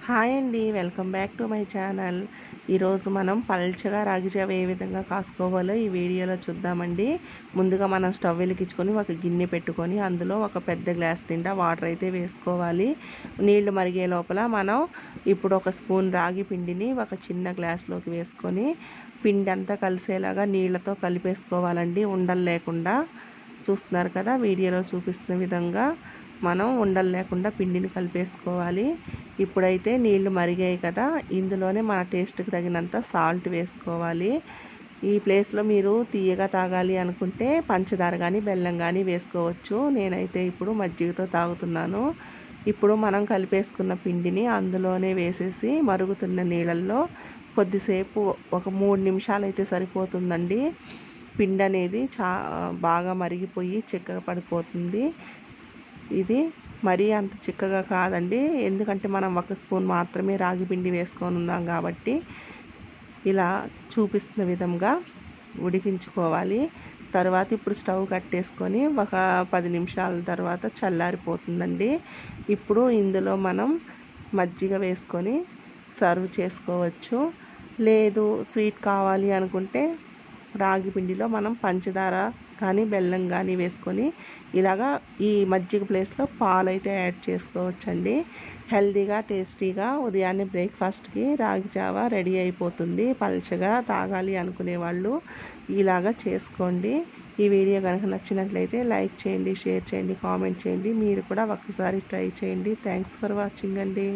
Hi అండి, welcome back to my channel. ఈరోజు మనం పల్చగా రాగి జావ ఏ విధంగా కాసుకోవాలో ఈ వీడియోలో చూద్దామండి. ముందుగా మనం స్టవ్ వెలిగించుకొని ఒక గిన్నె పెట్టుకొని అందులో ఒక పెద్ద గ్లాస్ నిండా వాటర్ అయితే వేసుకోవాలి. నీళ్లు మరిగే లోపల మనం ఇప్పుడు ఒక స్పూన్ రాగి పిండిని ఒక చిన్న గ్లాస్లోకి వేసుకొని పిండి అంతా కలిసేలాగా నీళ్లతో కలిపేసుకోవాలండి, ఉండలు లేకుండా. చూస్తున్నారు కదా, వీడియోలో చూపిస్తున్న విధంగా మనం ఉండలు లేకుండా పిండిని కలిపేసుకోవాలి. ఇప్పుడైతే నీళ్లు మరిగాయి కదా, ఇందులోనే మన టేస్ట్కి తగినంత సాల్ట్ వేసుకోవాలి. ఈ ప్లేస్లో మీరు తీయగా తాగాలి అనుకుంటే పంచదార కానీ బెల్లం కానీ వేసుకోవచ్చు. నేనైతే ఇప్పుడు మజ్జిగతో తాగుతున్నాను. ఇప్పుడు మనం కలిపేసుకున్న పిండిని అందులోనే వేసేసి మరుగుతున్న నీళ్ళల్లో కొద్దిసేపు ఒక 3 నిమిషాలు అయితే సరిపోతుందండి. పిండి అనేది బాగా మరిగిపోయి చిక్కగా పడిపోతుంది. ఇది మరీ అంత చిక్కగా కాదండి, ఎందుకంటే మనం ఒక స్పూన్ మాత్రమే రాగి పిండి వేసుకొని ఉన్నాం కాబట్టి. ఇలా చూపిస్తున్న విధంగా ఉడికించుకోవాలి. తర్వాత ఇప్పుడు స్టవ్ కట్టేసుకొని ఒక 10 నిమిషాల తర్వాత చల్లారిపోతుందండి. ఇప్పుడు ఇందులో మనం మజ్జిగ వేసుకొని సర్వ్ చేసుకోవచ్చు. లేదు స్వీట్ కావాలి అనుకుంటే రాగి పిండిలో మనం పంచదార కానీ బెల్లం కానీ వేసుకొని ఇలాగా ఈ మజ్జిగ ప్లేస్లో పాలు అయితే యాడ్ చేసుకోవచ్చండి. హెల్తీగా టేస్టీగా ఉదయాన్నే బ్రేక్ఫాస్ట్కి రాగి జావా రెడీ అయిపోతుంది. పల్చగా తాగాలి అనుకునే వాళ్ళు ఇలాగా చేసుకోండి. ఈ వీడియో కనుక నచ్చినట్లయితే లైక్ చేయండి, షేర్ చేయండి, కామెంట్ చేయండి. మీరు కూడా ఒక్కసారి ట్రై చేయండి. థ్యాంక్స్ ఫర్ వాచింగ్ అండి.